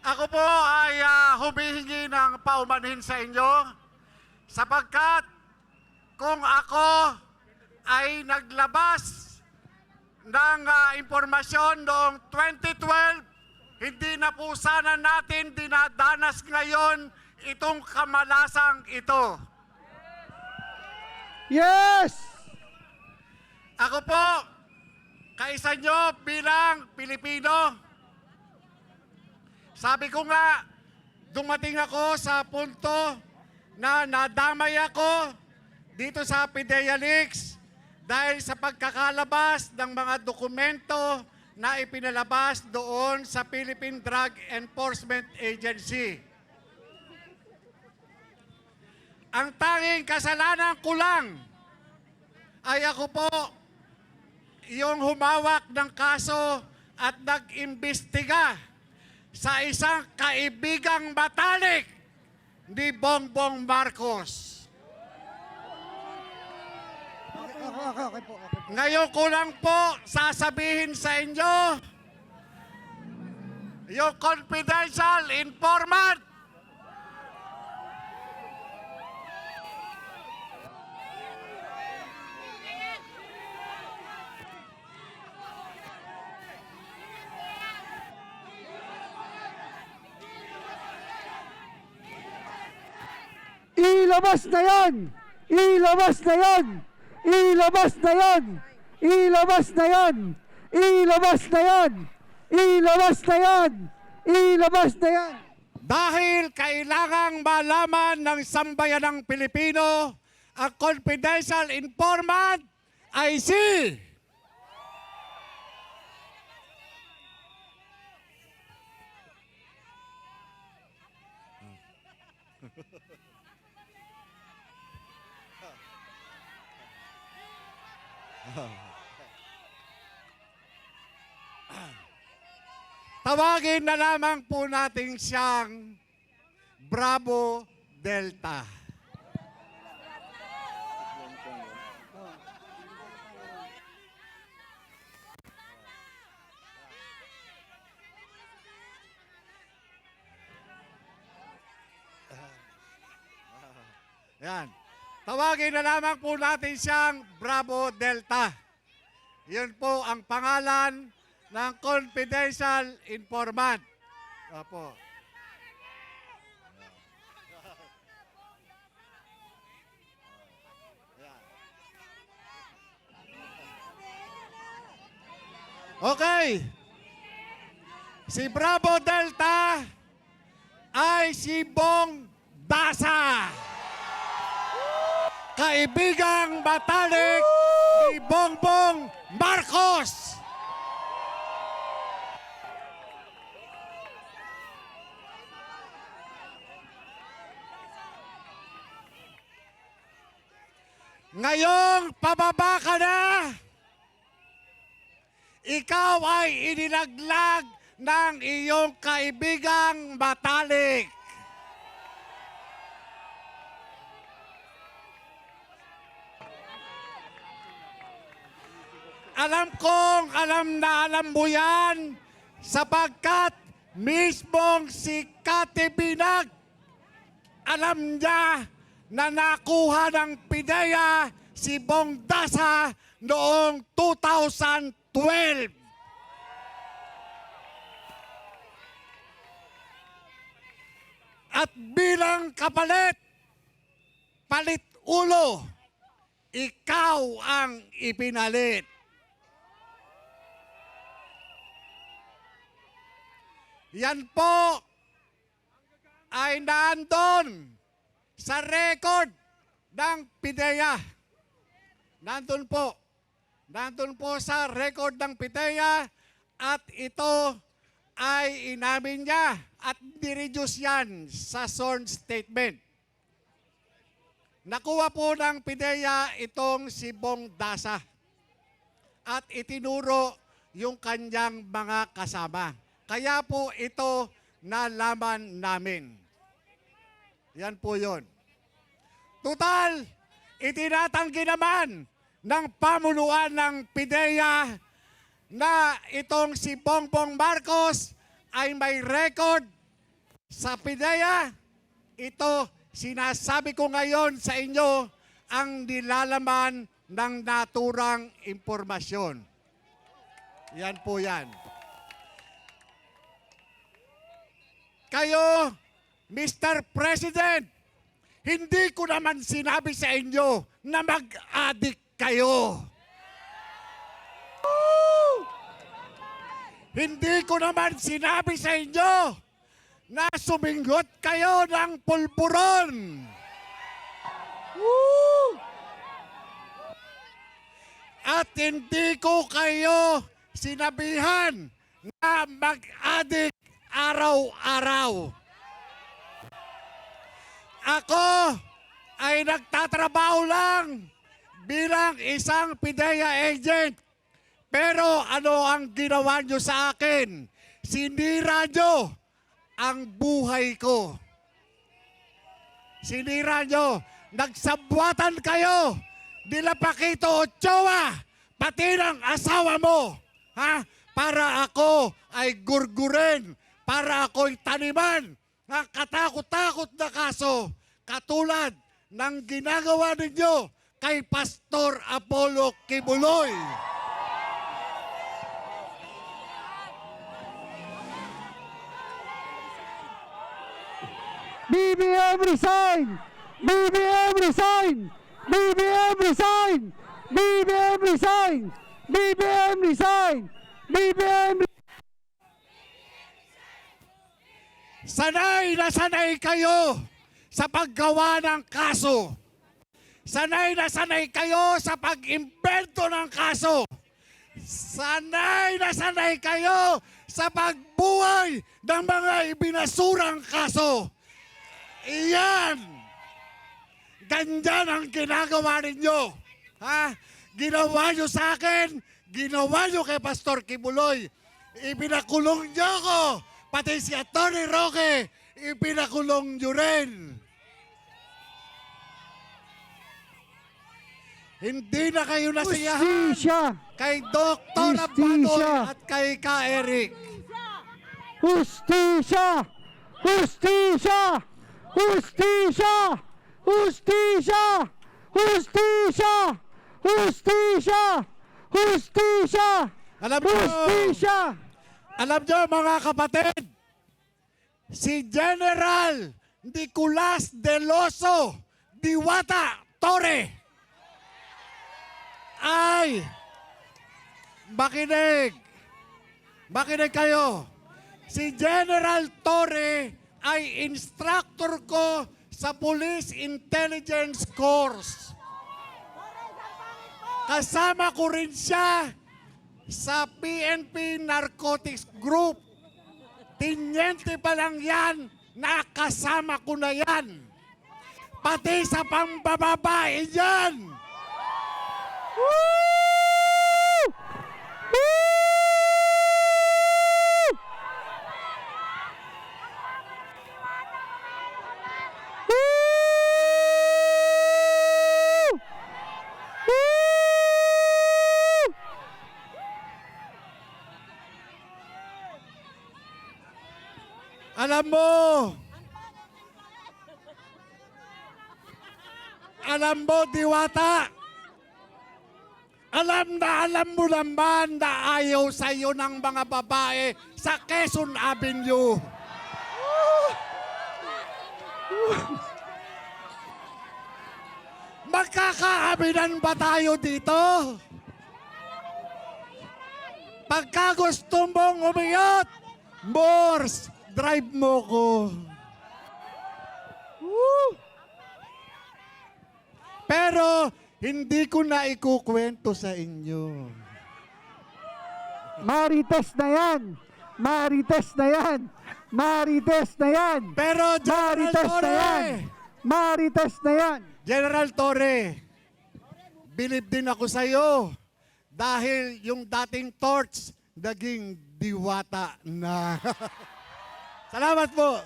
Ako po ay humihingi ng paumanhin sa inyo sapagkat kung ako ay naglabas ng impormasyon noong 2012, hindi na po sana natin dinadanas ngayon itong kamalasang ito. Yes! Ako po, kaisa nyo bilang Pilipino, sabi ko nga, dumating ako sa punto na nadamay ako dito sa PIDEA Leaks dahil sa pagkakalabas ng mga dokumento na ipinalabas doon sa Philippine Drug Enforcement Agency. Ang tanging kasalanan ko lang ay ako po yung humawak ng kaso at nag-imbestiga sa isang kaibigang matalik ni Bongbong Marcos. Okay po. Ngayon ko lang po sasabihin sa inyo, yung confidential informant, Ilabas na yan! Ilabas na yan! Ilabas na yan! Ilabas na yan! Ilabas na yan! Ilabas na yan! Ilabas na yan! dahil kailangang malaman ng sambayanang Pilipino, ang confidential informant ay si tawagin na lamang po natin siyang Bravo Delta. Yan. Tawagin na lamang po natin siyang Bravo Delta. Yun po ang pangalan ng confidential informant. Opo. Okay. Si Bravo Delta ay si Bong Dasa. Kaibigang matalik ni Bongbong Marcos. Ngayong pababa ka na, ikaw ay inilaglag ng iyong kaibigang matalik. Alam kong alam na alam mo yan sapagkat mismong si Kati Binag alam niya na nakuha ng PIDEA si Bong Dasa noong 2012. At bilang kapalit, palit ulo, ikaw ang ipinalit. Yan po ay nandun sa record ng PIDEA. Nandun po. Nandun po sa record ng PIDEA at ito ay inamin niya at nireduce yan sa sworn statement. Nakuha po ng PIDEA itong si Bong Dasa at itinuro yung kanyang mga kasama. Kaya po ito nalaman namin. Yan po yun. Total, itinatanggi naman ng pamunuan ng PIDEA na itong si Bongbong Marcos ay may record Sa PIDEA, ito sinasabi ko ngayon sa inyo ang nilalaman ng naturang impormasyon. Yan po yan. Kayo, Mr. President, hindi ko naman sinabi sa inyo na mag-addict kayo. Hindi ko naman sinabi sa inyo na sumingot kayo ng pulburon. At hindi ko kayo sinabihan na mag-addict araw-araw. Ako ay nagtatrabaho lang bilang isang PIDEA agent. Pero ano ang ginawa nyo sa akin? Sinira nyo ang buhay ko. Sinira nyo. Nagsabwatan kayo. Nila Paquito Ochoa, pati ng asawa mo. Ha? Para ako ay gurgurin. Para ako'y taniman ng katakot-takot na kaso. Katulad ng ginagawa ninyo kay Pastor Apollo Kibuloy. BBM resign! BBM resign! BBM resign! BBM resign! BBM resign! BBM Sanay na sanay kayo sa paggawa ng kaso. Sanay na sanay kayo sa pag-imbento ng kaso. Sanay na sanay kayo sa pagbuhay ng mga ibinasurang kaso. Iyan! Ganyan ang ginagawa ninyo. Ha? Ginawa nyo sa akin, ginawa nyo kay Pastor Kibuloy. Ipinakulong nyo ako. Pati si Atty. Roque, ipinakulong nyo rin. Hindi na kayo nasiyahan Justisya! kay Dr. Justisya! Abadoy at kay Ka Eric. Justisya! Justisya! Justisya! Justisya! Justisya! Justisya! Justisya! Alam nyo, Justisya! alam nyo mga kapatid, si General Nicolas Deloso Diwata Torre ay makinig kayo. Si General Torre ay instructor ko sa Police Intelligence Course. Kasama ko rin siya sa PNP Narcotics Group. Tinyente pa lang yan, nakasama ko na yan. Pati sa pambababae yan. Woo! Woo! Woo! Woo! Alam mo, Diwata, alam mo naman na ayaw sa'yo ng mga babae sa Quezon Avenue. Magkakaabinan ba tayo dito? Pagka gusto mong umiyot, Morse, drive mo ko. Pero hindi ko na ikukwento sa inyo. Marites na yan! Marites na yan! Marites na yan! Pero General Marites na Torre, yan! Marites na yan! General Torre, believe din ako sa iyo dahil yung dating torch naging diwata na. Salamat po.